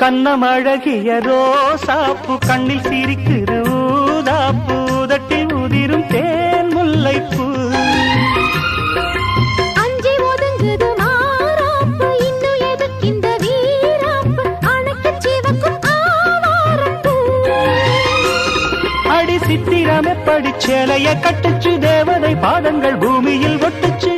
கண்ணமழகிய ரோசாப்பு கண்ணில் சிரிக்குது ஊதாப்பு உதட்டில் உதிரும் தேன் முல்லைப்பூ அஞ்சி ஒதுங்குது மாறாப்பு இன்னும் எதுக்கு இந்த வீராப்பு அணைக்கு சிவக்கும் ஆவாரப்பூ அடி சித்திரமே படிச்சேலைய கட்டுச்சு தேவதை பாதங்கள் பூமியில் ஒட்டுச்சு